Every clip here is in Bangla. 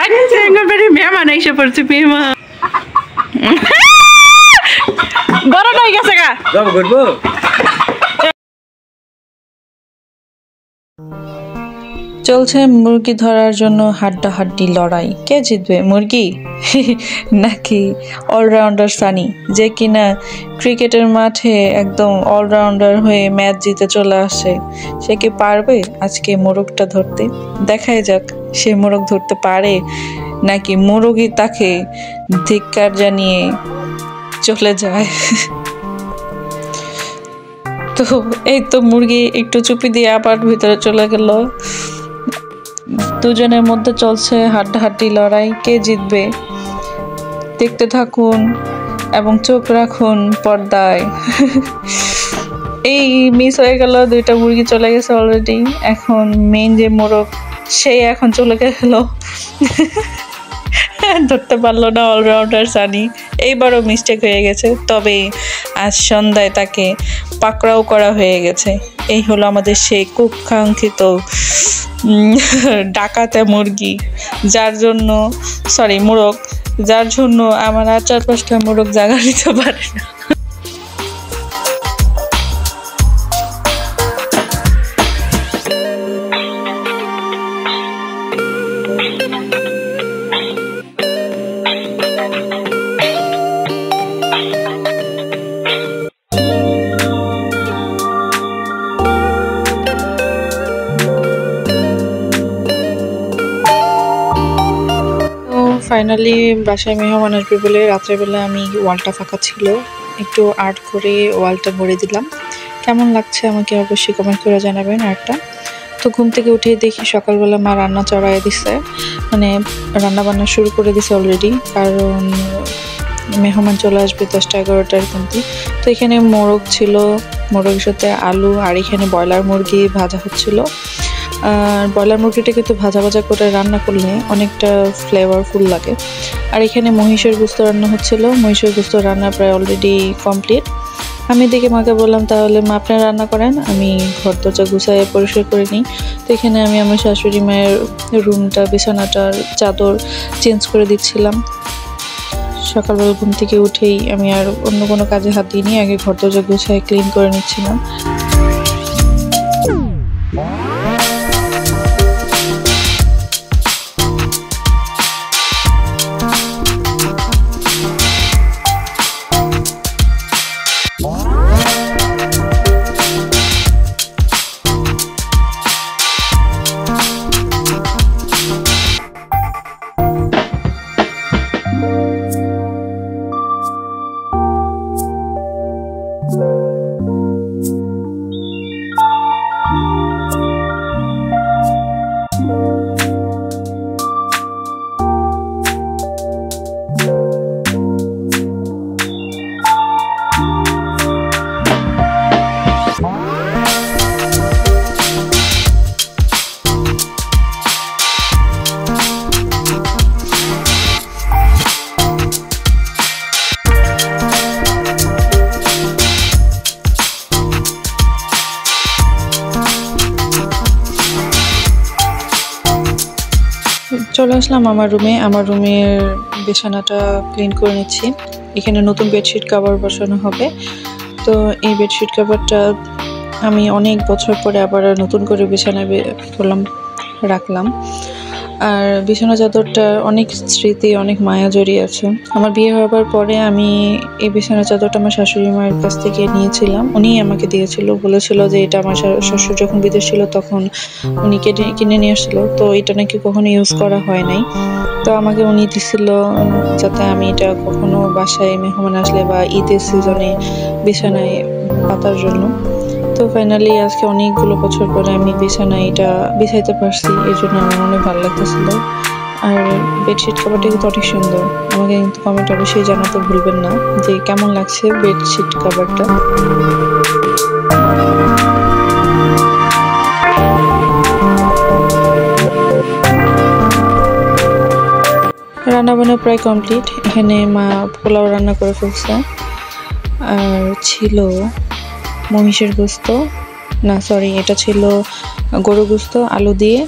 আচ্ছা বাড়ি মেহমান এসে পড়ছে মেহমান বড় হয়ে গেছে গা যাব করবো চলছে মুরগি ধরার জন্য হাড্ডাহাড্ডি লড়াই। কে জিতবে, মুরগি নাকি অলরাউন্ডার সানি, যে কিনা ক্রিকেটের মাঠে একদম অলরাউন্ডার হয়ে ম্যাচ জিতে চলে আসে? সে কি পারবে আজকে মোরগটা ধরতে? দেখাই যাক সে মোরগ ধরতে পারে নাকি মোরগই তাকে ধিক্কার জানিয়ে চলে যায়। তো এই তো মুরগি একটু চুপি দিয়ে আবার ভিতরে চলে গেল। দুজনের মধ্যে চলছে হাড্ডাহাড্ডি লড়াই, কে জিতবে দেখতে থাকুন এবং চোখ রাখুন পর্দায়। এই মিস হয়ে গেল, দুইটা মুরগি চলে গেছে অলরেডি। এখন মেইন যে মোরগ সেই এখন চলে গেল, ধরতে পারলো না অলরাউন্ডার সানি। এইবারও মিস্টেক হয়ে গেছে, তবে আজ সন্ধ্যায় তাকে পাকড়াও করা হয়ে গেছে। এই হলো আমাদের সেই কুক্ষাঙ্ক্ষিত ডাকাতে মুরগি, যার জন্য মোরগ, যার জন্য আমার আর 4-5টা মোরগ জায়গা নিতে পারে না। ফাইনালি বাসায় মেহমান আসবে বলে রাত্রেবেলা আমি ওয়ালটা ফাঁকা ছিল, একটু আর্ট করে ওয়ালটা ভরে দিলাম। কেমন লাগছে আমাকে অবশ্যই কমেন্ট করে জানাবেন আর্টটা। তো ঘুম থেকে উঠে দেখি সকালবেলা মা রান্না চড়াই দিছে, মানে রান্না বান্না শুরু করে দিছে অলরেডি, কারণ মেহমান চলে আসবে 10টা-11টার মধ্যে। তো এখানে মোরগ ছিল, মোরগের সাথে আলু, আর এখানে ব্রয়লার মুরগি ভাজা হচ্ছিল। আর ব্রয়লার মুরগিটা কিন্তু ভাজা ভাজা করে রান্না করলে অনেকটা ফ্লেভারফুল লাগে। আর এখানে মহিষের গোস্ত রান্না হচ্ছিল, মহিষের গোস্ত রান্না প্রায় অলরেডি কমপ্লিট। আমি দেখে মাকে বললাম, তাহলে মা আপনারা রান্না করেন, আমি ঘর দরজা গুছায় পরিষ্কার করে নিই। তো এখানে আমি আমার শাশুড়ি মায়ের রুমটা, বিছানাটার চাদর চেঞ্জ করে দিচ্ছিলাম। সকালবেলা ঘুম থেকে উঠেই আমি আর অন্য কোনো কাজে হাত দিইনি, আগে ঘর দরজা গুছায় ক্লিন করে নিচ্ছিলাম। চলে আসলাম আমার রুমে। আমার রুমের বিছানাটা ক্লিন করে নিচ্ছি। এখানে নতুন বেডশিট কভার বসানো হবে। তো এই বেডশিট কভারটা আমি অনেক বছর পরে আবার নতুন করে বিছানায় রাখলাম। আর বিছানা চাদরটা অনেক স্মৃতি, অনেক মায়া জড়িয়ে আছে। আমার বিয়ে হবার পরে আমি এই বিছানা চাদরটা আমার শাশুড়ি মায়ের কাছ থেকে নিয়েছিলাম, উনিই আমাকে দিয়েছিল, বলেছিল যে এটা আমার শ্বশুর যখন বিদেশ ছিল তখন উনি কিনে নিয়ে আসছিল। তো এটা নাকি কখনো ইউজ করা হয় নাই, তো আমাকে উনি দিছিল যাতে আমি এটা কখনো বাসায় মেহমান আসলে বা ঈদের সিজনে বিছানায় পাতার জন্য। তো ফাইনালি আজকে অনেকগুলো বছর পরে আমি বিছানায় এটা বিছাইতে পারছি, এই জন্য আমার অনেক ভালো লাগতেছিল। আর বেডশিট কভারটা কিন্তু অনেক সুন্দর। আমাকে কিন্তু কমেন্ট অবশ্যই জানাতে ভুলবেন না যে কেমন লাগছে বেডশিট কভারটা। রান্নাবান্না প্রায় কমপ্লিট। এখানে মা পোলাও রান্না করে ফেলছে, আর ছিল মহিষের গোস্ত, না সরি, এটা ছিল গরু গোস্ত আলু দিয়ে,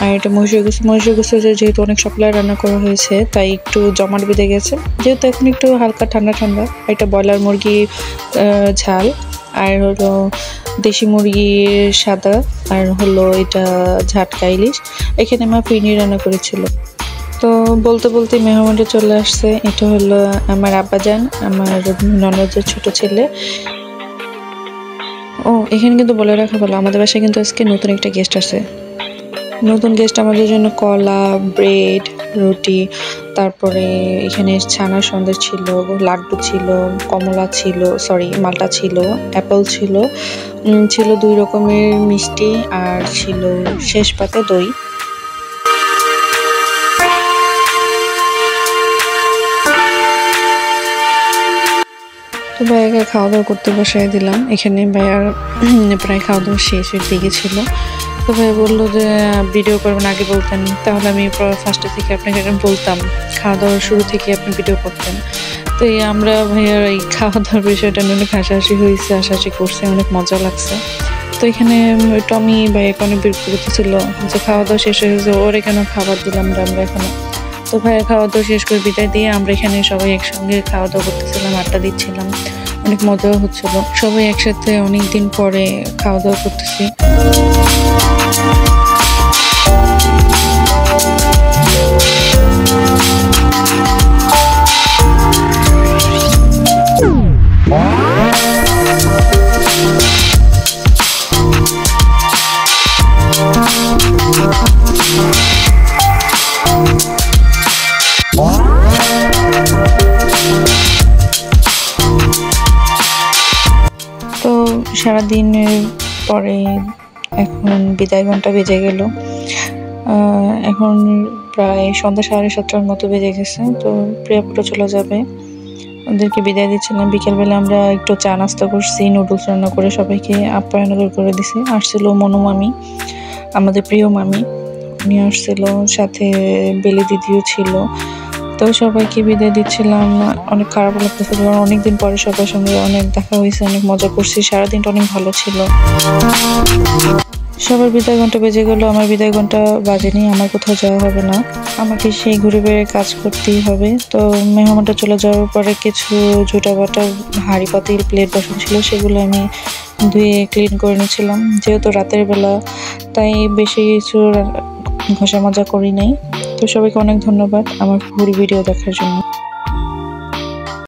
আর এটা মহিষের গোস্ত যেহেতু অনেক সকালে রান্না করা হয়েছে তাই একটু জমাট বেঁধে গেছে, যেহেতু এখন একটু হালকা ঠান্ডা ঠান্ডা। এটা ব্রয়লার মুরগি ঝাল, আর হলো দেশি মুরগির সাদা, আর হলো এটা ঝাটকা ইলিশ। এখানে মা ফিরনি রান্না করেছিল। তো বলতে বলতে মেহমানটা চলে আসছে। এটা হলো আমার আব্বাজান, আমার ননদের ছোট ছেলে। ও এখানে কিন্তু বলে রাখা ভালো, আমাদের বাসায় কিন্তু আজকে নতুন একটা গেস্ট আছে। নতুন গেস্ট আমাদের জন্য কলা, ব্রেড, রুটি, তারপরে এখানে ছানার সন্দেশ ছিল, লাড্ডু ছিল, কমলা ছিল, সরি মালটা ছিল, অ্যাপেল ছিল, ছিল 2 রকমের মিষ্টি, আর ছিল শেষ পাতে দই। তো ভাইয়াকে খাওয়া দাওয়া করতে বসাই দিলাম। এখানে ভাইয়ার প্রায় খাওয়া দাওয়া শেষের দিকে ছিল। তো ভাই বললো যে ভিডিও করবেন, আগে বলতেন তাহলে আমি ফার্স্টে থেকে আপনাকে বলতাম, খাওয়া দাওয়ার শুরু থেকে আপনি ভিডিও করতেন। তো এই আমরা ভাইয়ার এই খাওয়া দাওয়ার বিষয়টা নিয়ে অনেক হাসাহাসি হয়েছে, হাসাহাসি করছে, অনেক মজা লাগছে। তো এখানে টমি ভাইয়াকে অনেক বিরক্ত করতেছিল যে খাওয়া দাওয়া শেষ হয়েছে, ওরে কেন খাবার দিলাম আমরা এখনো। তো ভাইয়া খাওয়া দাওয়া শেষ করে বিদায় দিয়ে আমরা এখানে সবাই একসঙ্গে খাওয়া দাওয়া করতেছিলাম, আড্ডা দিচ্ছিলাম, অনেক মজাও হচ্ছিল। সবাই একসাথে অনেক দিন পরে খাওয়া দাওয়া করতেছি। তো সারাদিনের পরে এখন বিদায় ঘন্টা বেজে গেল। এখন প্রায় সন্ধ্যা 7:30টার মতো বেজে গেছে। তো প্রিয়াপুরা চলে যাবে, ওদেরকে বিদায় দিচ্ছিলাম। বিকেলবেলা আমরা একটু চা নাস্তা করছি, নুডলস রান্না করে সবাইকে আপ্যায়ন করে দিছি। আসছিল মনু মামি, আমাদের প্রিয় মামি, উনি আসছিল, সাথে বেলি দিদিও ছিল। তো সবাইকে বিদায় দিচ্ছিলাম। অনেক খারাপ লাগতেছিল, অনেকদিন পরে সবার সঙ্গে অনেক দেখা হয়েছে, অনেক মজা করছি, সারাদিনটা অনেক ভালো ছিল। সবার বিদায় ঘন্টা বেজে গেল, আমার বিদায় ঘন্টা বাজেনি, আমার কোথাও যাওয়া হবে না, আমাকে সেই ঘুরে বেড়ে কাজ করতেই হবে। তো মেহমানটা চলে যাওয়ার পরে কিছু ঝুটা বাটা হাঁড়ি পাতিল প্লেট বাসন ছিল, সেগুলো আমি ধুয়ে ক্লিন করে নিয়েছিলাম। যেহেতু রাতের বেলা তাই বেশি কিছু ঘষা মাজা করি নাই। তো সবাইকে অনেক ধন্যবাদ আমার ফুল ভিডিও দেখার জন্য।